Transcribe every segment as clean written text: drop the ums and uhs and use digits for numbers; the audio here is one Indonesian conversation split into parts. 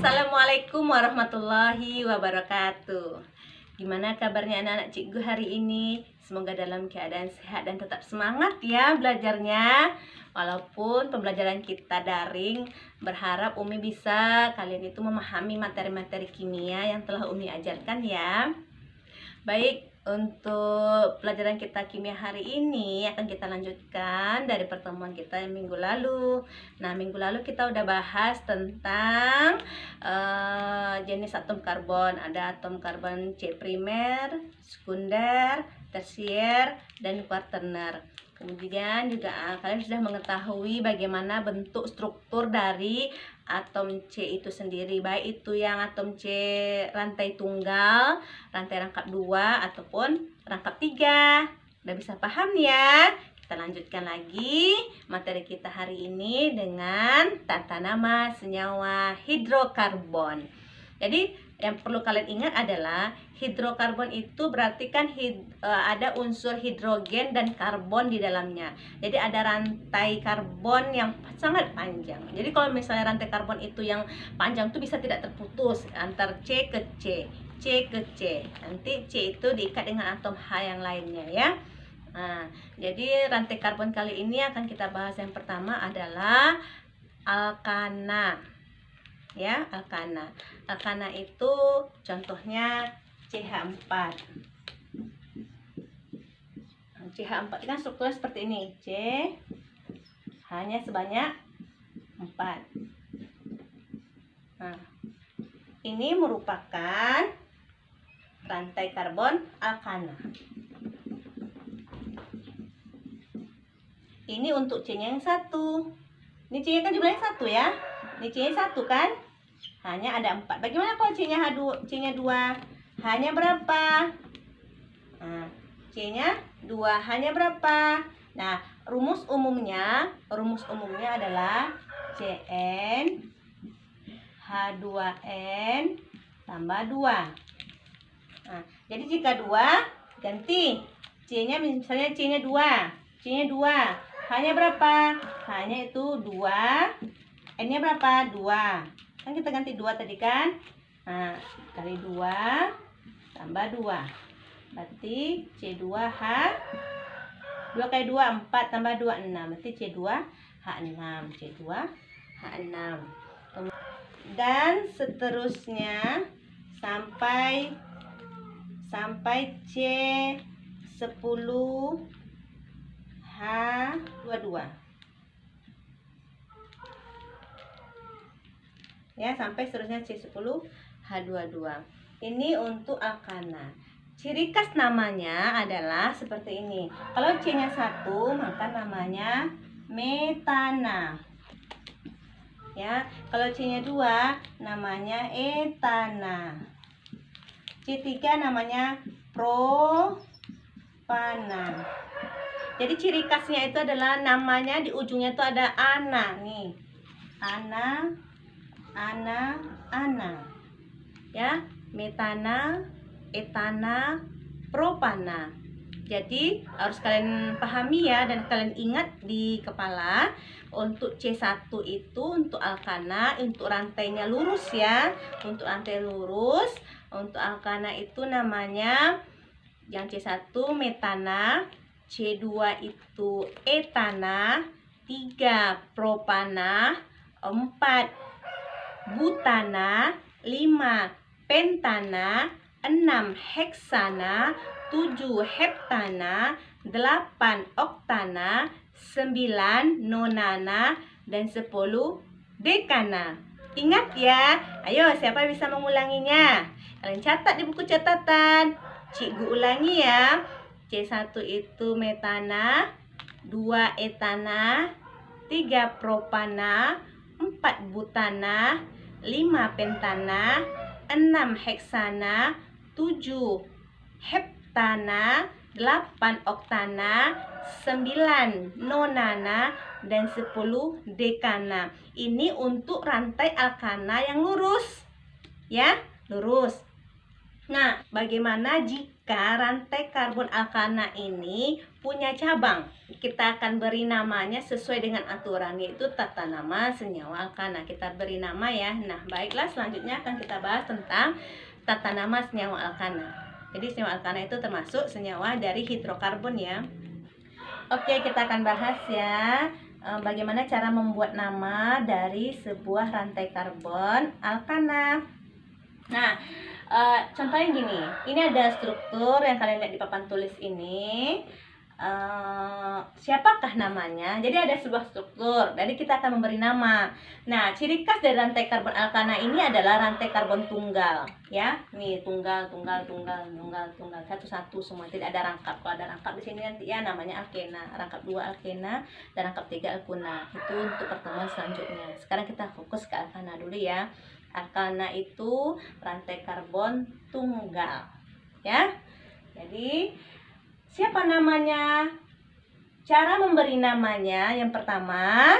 Assalamualaikum warahmatullahi wabarakatuh. Gimana kabarnya anak-anak cikgu hari ini? Semoga dalam keadaan sehat dan tetap semangat ya belajarnya. Walaupun pembelajaran kita daring, berharap Umi bisa kalian itu memahami materi-materi kimia yang telah Umi ajarkan ya. Baik, untuk pelajaran kita kimia hari ini akan kita lanjutkan dari pertemuan kita yang minggu lalu. Nah, minggu lalu kita udah bahas tentang jenis atom karbon. Ada atom karbon C primer, sekunder, tersier, dan kuaterner. Kemudian juga kalian sudah mengetahui bagaimana bentuk struktur dari atom C itu sendiri, baik itu yang atom C rantai tunggal, rantai rangkap 2 ataupun rangkap 3. Udah bisa paham ya? Kita lanjutkan lagi materi kita hari ini dengan tata nama senyawa hidrokarbon. Jadi yang perlu kalian ingat adalah hidrokarbon itu berarti kan ada unsur hidrogen dan karbon di dalamnya. Jadi ada rantai karbon yang sangat panjang. Jadi kalau misalnya rantai karbon itu yang panjang itu bisa tidak terputus antar C ke C, C ke C. Nanti C itu diikat dengan atom H yang lainnya ya. Nah, jadi rantai karbon kali ini akan kita bahas yang pertama adalah alkana. Ya, alkana. Alkana itu contohnya CH4. CH4 kan strukturnya seperti ini. C hanya sebanyak 4. Nah, ini merupakan rantai karbon alkana. Ini untuk C-nya yang 1. Ini C-nya kan jumlahnya 1 ya. Ini C-nya 1 kan? Hanya ada 4. Bagaimana kalau C-nya 2? Hanya berapa? Nah, C-nya 2 hanya berapa? Nah, rumus umumnya adalah Cn H2n tambah 2. Nah, jadi jika 2 ganti C-nya, misalnya C-nya 2. C-nya 2. Hanya berapa? Hanya itu 2. N-nya berapa? 2. Kan kita ganti 2 tadi kan? Nah, kali 2 tambah 2. Berarti C2H 2 kali 2 4 tambah 2 6. Berarti C2H6. C2H6. Dan seterusnya sampai C10H22. Ya, sampai seterusnya C10H22. Ini untuk alkana. Ciri khas namanya adalah seperti ini. Kalau C-nya 1, maka namanya metana. Ya, kalau C-nya 2, namanya etana. C3 namanya propana. Jadi ciri khasnya itu adalah namanya di ujungnya itu ada ana nih. Ana. Ya, metana, etana, propana. Jadi harus kalian pahami ya dan kalian ingat di kepala. Untuk C1 itu untuk alkana, untuk rantainya lurus ya. Untuk rantai lurus, untuk alkana itu namanya yang C1 metana, C2 itu etana, 3 propana, 4 butana, 5 pentana, 6 heksana, 7 heptana, 8 oktana, 9 nonana, dan 10 dekana. Ingat ya. Ayo, siapa bisa mengulanginya? Kalian catat di buku catatan. Cikgu ulangi ya. C1 itu metana, 2 etana, 3 propana, 4 butana, 5 pentana, 6 heksana, 7 heptana, 8 oktana, 9 nonana, dan 10 dekana. Ini untuk rantai alkana yang lurus. Ya, lurus. Nah, bagaimana jika rantai karbon alkana ini punya cabang? Kita akan beri namanya sesuai dengan aturan, yaitu tata nama senyawa alkana. Kita beri nama ya. Nah, baiklah, selanjutnya akan kita bahas tentang tata nama senyawa alkana. Jadi senyawa alkana itu termasuk senyawa dari hidrokarbon ya. Oke, kita akan bahas ya bagaimana cara membuat nama dari sebuah rantai karbon alkana. Nah, contohnya gini, ini ada struktur yang kalian lihat di papan tulis ini. Siapakah namanya? Jadi ada sebuah struktur, jadi kita akan memberi nama. Nah, ciri khas dari rantai karbon alkana ini adalah rantai karbon tunggal, ya. Nih, tunggal, satu-satu semua, tidak ada rangkap. Kalau ada rangkap di sini nanti ya namanya alkena, rangkap 2 alkena dan rangkap 3 alkena. Itu untuk pertemuan selanjutnya. Sekarang kita fokus ke alkana dulu ya. Alkana itu rantai karbon tunggal, ya. Jadi siapa namanya? Cara memberi namanya, yang pertama,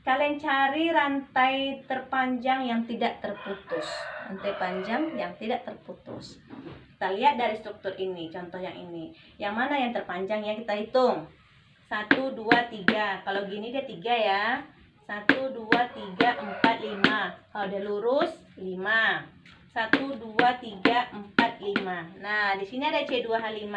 kalian cari rantai terpanjang yang tidak terputus. Rantai panjang yang tidak terputus. Kita lihat dari struktur ini, contoh yang ini. Yang mana yang terpanjang ya, kita hitung. 1, 2, 3. Kalau gini dia 3 ya. 1, 2, 3, 4, 5. Kalau dia lurus 5. 1, 2, 3, 4, 5. Nah, di sini ada C2H5.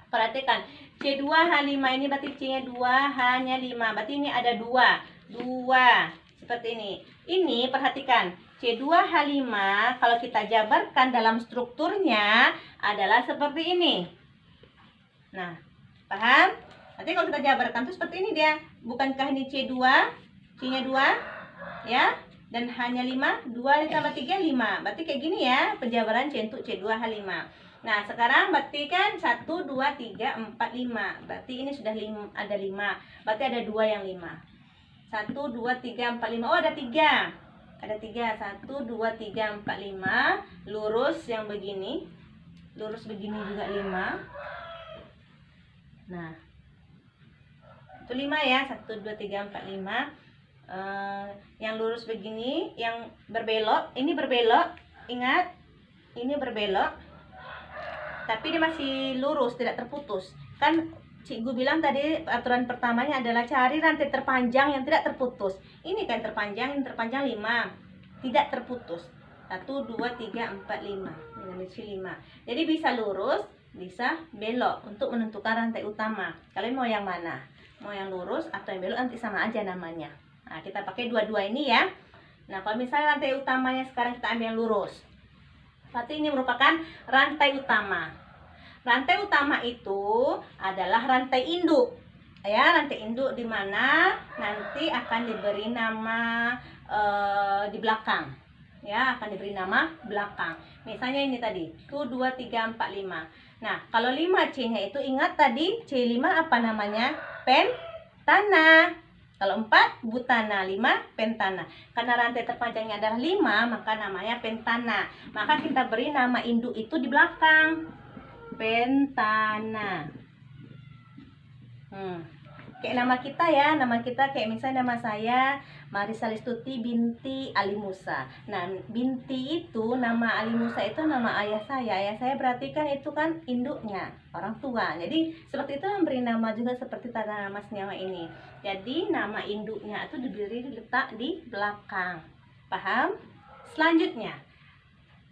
Perhatikan, C2H5 ini berarti C-nya 2, H-nya 5. Berarti ini ada 2. 2. Seperti ini. Ini perhatikan, C2H5 kalau kita jabarkan dalam strukturnya adalah seperti ini. Nah, paham? Nanti kalau kita jabarkan itu seperti ini dia. Bukankah ini C2? C-nya 2, ya, dan H-nya 5, 2 ditambah 3, 5. Berarti kayak gini ya penjabaran C untuk C2H5. Nah, sekarang berarti kan 1, 2, 3, 4, 5. Berarti ini sudah ada 5. Berarti ada 2 yang 5. 1, 2, 3, 4, 5. Oh, ada 3. Ada 3. 1, 2, 3, 4, 5. Lurus yang begini. Lurus begini juga 5. Nah, itu 5 ya. 1, 2, 3, 4, 5. Yang lurus begini, yang berbelok, ini berbelok, ingat, ini berbelok, tapi dia masih lurus, tidak terputus. Kan cikgu bilang tadi aturan pertamanya adalah cari rantai terpanjang yang tidak terputus. Ini kan terpanjang, yang terpanjang 5, tidak terputus. 1, 2, 3, 4, 5. Ini 5. Jadi bisa lurus, bisa belok untuk menentukan rantai utama. Kalian mau yang mana? Mau yang lurus atau yang belok, nanti sama aja namanya. Nah, kita pakai dua-dua ini ya. Nah, kalau misalnya rantai utamanya sekarang kita ambil yang lurus, berarti ini merupakan rantai utama. Rantai utama itu adalah rantai induk. Ya, rantai induk di mana nanti akan diberi nama di belakang. Ya, akan diberi nama belakang. Misalnya ini tadi, 1, 2, 3, 4, 5. Nah, kalau 5C-nya itu ingat tadi C5 apa namanya? Pentana. Kalau 4 butana, 5 pentana. Karena rantai terpanjangnya adalah 5, maka namanya pentana. Maka kita beri nama induk itu di belakang. Pentana. Kayak nama kita ya, nama kita kayak misalnya nama saya Marisa Listuti binti Ali Musa. Nah, binti itu, nama Ali Musa itu nama ayah saya. Ayah saya berarti kan itu kan induknya, orang tua. Jadi seperti itu memberi nama juga seperti tanda nama senyawa ini. Jadi nama induknya itu diberi letak di belakang. Paham? Selanjutnya,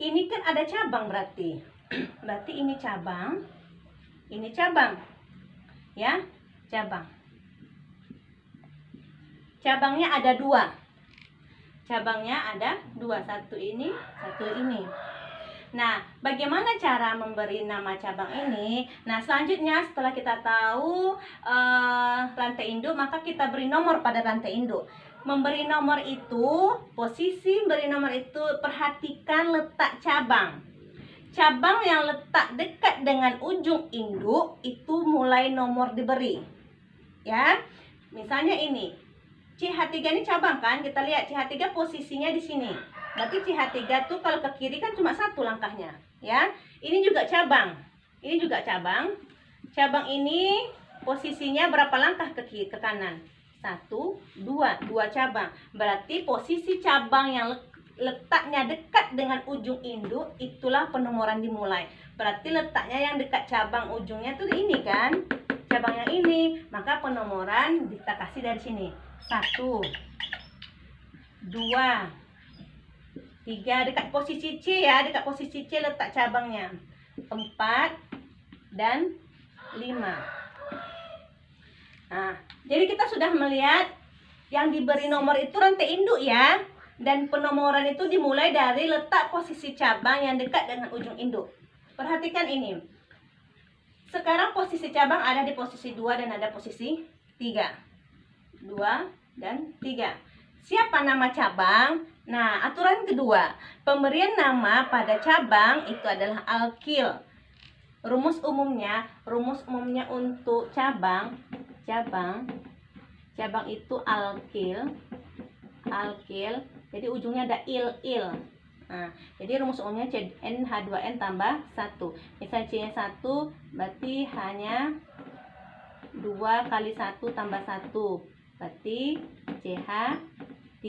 ini kan ada cabang berarti. Berarti ini cabang. Ini cabang. Ya, cabang. Cabangnya ada 2. Cabangnya ada 2. Satu ini, satu ini. Nah, bagaimana cara memberi nama cabang ini? Nah, selanjutnya setelah kita tahu rantai induk, maka kita beri nomor pada rantai induk. Memberi nomor itu, posisi beri nomor itu, perhatikan letak cabang. Cabang yang letak dekat dengan ujung induk itu mulai nomor diberi. Ya, misalnya ini. CH3 ini cabang kan, kita lihat CH3 posisinya di sini. Berarti CH3 tuh kalau ke kiri kan cuma 1 langkahnya, ya. Ini juga cabang. Ini juga cabang. Cabang ini posisinya berapa langkah ke kiri, ke kanan? 1, 2, 2 cabang. Berarti posisi cabang yang letaknya dekat dengan ujung induk, itulah penomoran dimulai. Berarti letaknya yang dekat cabang ujungnya tuh ini kan, cabang yang ini, maka penomoran kita kasih dari sini. 1, 2, 3, dekat posisi C ya, dekat posisi C letak cabangnya. 4 dan 5. Nah, jadi kita sudah melihat yang diberi nomor itu rantai induk ya. Dan penomoran itu dimulai dari letak posisi cabang yang dekat dengan ujung induk. Perhatikan ini. Sekarang posisi cabang ada di posisi 2 dan ada posisi 3. 2 dan 3. Siapa nama cabang? Nah, aturan kedua, pemberian nama pada cabang itu adalah alkil. Rumus umumnya untuk cabang itu alkil. Jadi ujungnya ada il. Nah, jadi rumus umumnya CnH2n tambah 1. Misal C-nya 1, berarti hanya 2 kali 1 tambah 1. Berarti CH3.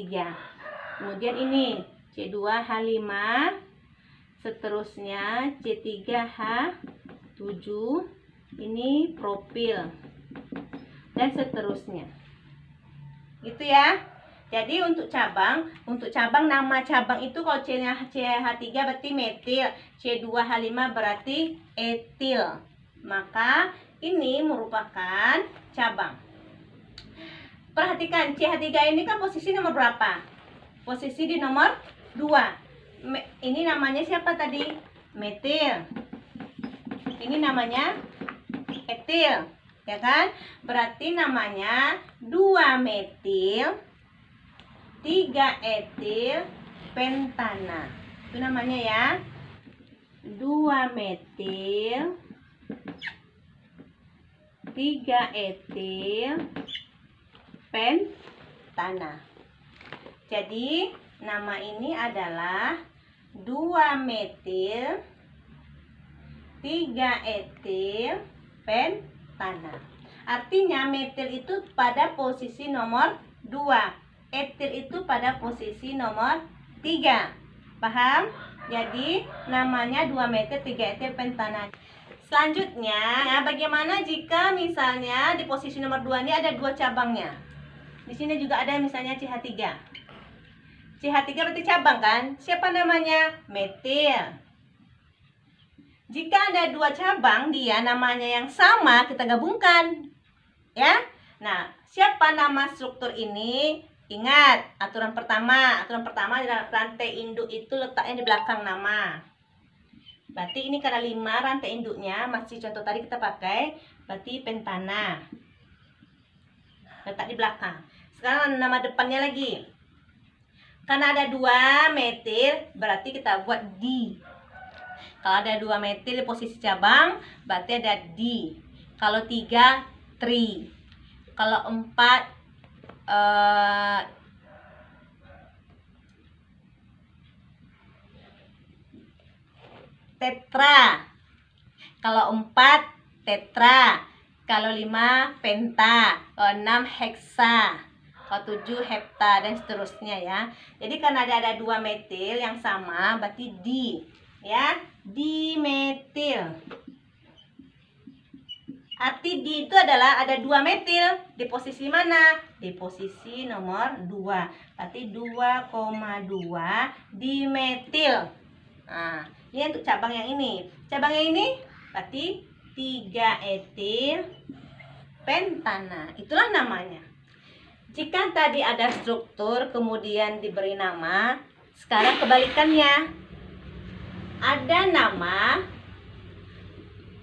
Kemudian ini C2H5. Seterusnya C3H7. Ini propil. Dan seterusnya. Gitu ya. Jadi untuk cabang nama cabang itu kalau CH3 berarti metil, C2H5 berarti etil. Maka ini merupakan cabang. Perhatikan CH3 ini kan posisi nomor berapa? Posisi di nomor 2. Ini namanya siapa tadi? Metil. Ini namanya etil, ya kan? Berarti namanya 2 metil 3 etil pentana. Itu namanya ya. 2 metil 3 etil pentana. Jadi nama ini adalah 2 metil 3 etil pentana. Artinya metil itu pada posisi nomor 2. Etil itu pada posisi nomor 3. Paham? Jadi namanya 2 metil 3 etil pentana. Selanjutnya, bagaimana jika misalnya di posisi nomor 2 ini ada 2 cabangnya? Di sini juga ada misalnya CH3. CH3 berarti cabang kan? Siapa namanya? Metil. Jika ada 2 cabang, dia namanya yang sama, kita gabungkan. Ya? Nah, siapa nama struktur ini? Ingat, aturan pertama rantai induk itu letaknya di belakang nama. Berarti ini karena 5 rantai induknya, masih contoh tadi kita pakai, berarti pentana. Letak di belakang. Sekarang nama depannya lagi. Karena ada 2 metil, berarti kita buat di. Kalau ada 2 metil di posisi cabang, berarti ada di. Kalau 3, tri. Kalau 4, tetra. Kalau 4, tetra. Kalau 5, penta. Kalau 6, heksa. Kalau 7, hepta, dan seterusnya ya. Jadi karena ada 2 metil yang sama, berarti di. Ya, dimetil. Arti di itu adalah ada 2 metil. Di posisi mana? Di posisi nomor 2. Berarti 2,2 dimetil. Nah, ini untuk cabang yang ini. Cabang yang ini berarti 3 etil pentana. Itulah namanya. Jika tadi ada struktur kemudian diberi nama, sekarang kebalikannya. Ada nama,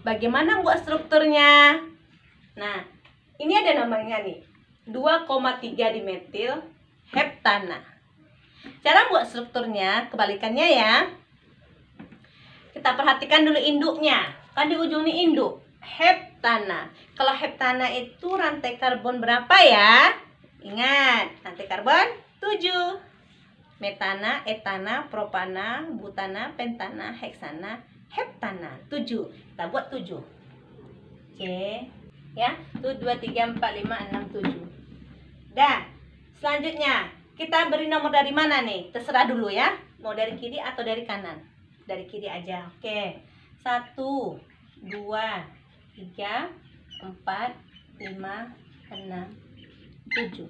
bagaimana buat strukturnya? Nah, ini ada namanya nih, 2,3 dimetil heptana. Cara buat strukturnya, kebalikannya ya. Kita perhatikan dulu induknya. Kan di ujung ini induk, heptana. Kalau heptana itu rantai karbon berapa ya? Ingat, rantai karbon 7. Metana, etana, propana, butana, pentana, heksana, heptana. 7. Kita buat 7. C. Ya, 1, 2, 3, 4, 5, 6, 7. Dan selanjutnya Kita beri nomor dari mana nih? Terserah dulu ya. Mau dari kiri atau dari kanan? Dari kiri aja. Oke. 1, 2, 3, 4, 5, 6, 7.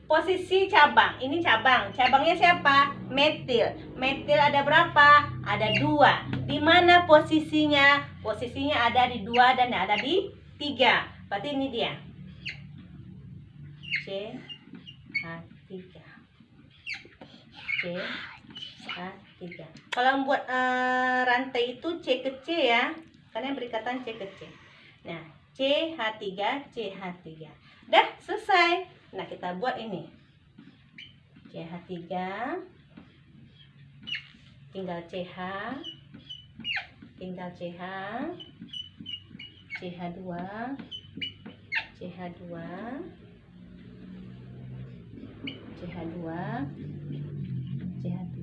Posisi cabang. Ini cabang. Cabangnya siapa? Metil. Metil ada berapa? Ada 2. Di mana posisinya? Posisinya ada di 2 dan ada di 3. Berarti ini dia. CH3. CH3. Kalau membuat rantai itu C ke C ya. Karena berikatan C ke C. Nah, CH3, CH3. Dah selesai. Nah, kita buat ini. CH3. Tinggal CH. Tinggal CH. CH2. CH2. CH2. CH3.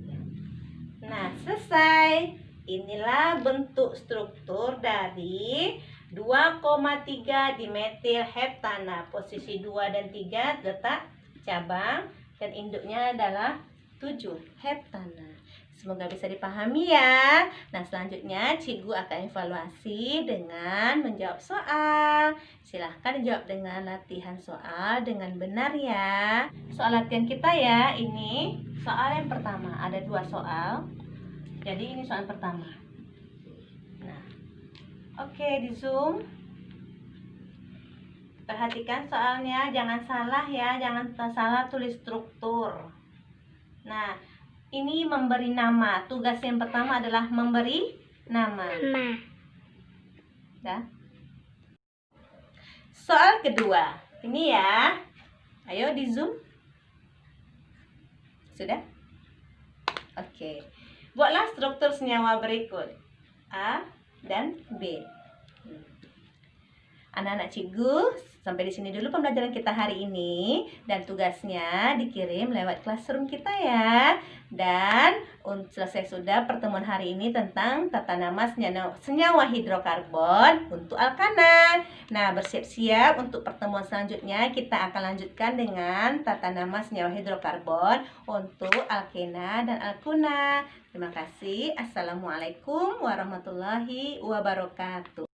Nah, selesai. Inilah bentuk struktur dari 2,3 dimetil heptana. Posisi 2 dan 3 letak cabang dan induknya adalah 7 heptana. Semoga bisa dipahami ya. Nah, selanjutnya Cikgu akan evaluasi dengan menjawab soal. Silahkan dijawab dengan latihan soal dengan benar ya. Soal latihan kita ya, ini soal yang pertama. Ada 2 soal. Jadi ini soal pertama. Nah, oke, di zoom. Perhatikan soalnya, jangan salah ya, jangan salah tulis struktur. Nah, ini memberi nama. Tugas yang pertama adalah memberi nama. Dah. Soal kedua. Ini ya. Ayo di zoom. Sudah? Oke. Buatlah struktur senyawa berikut. A dan B. Anak-anak Cikgu, sampai di sini dulu pembelajaran kita hari ini, dan tugasnya dikirim lewat classroom kita ya. Dan selesai sudah pertemuan hari ini tentang tata nama senyawa hidrokarbon untuk alkana. Nah, bersiap-siap untuk pertemuan selanjutnya kita akan lanjutkan dengan tata nama senyawa hidrokarbon untuk alkena dan alkuna. Terima kasih. Assalamualaikum warahmatullahi wabarakatuh.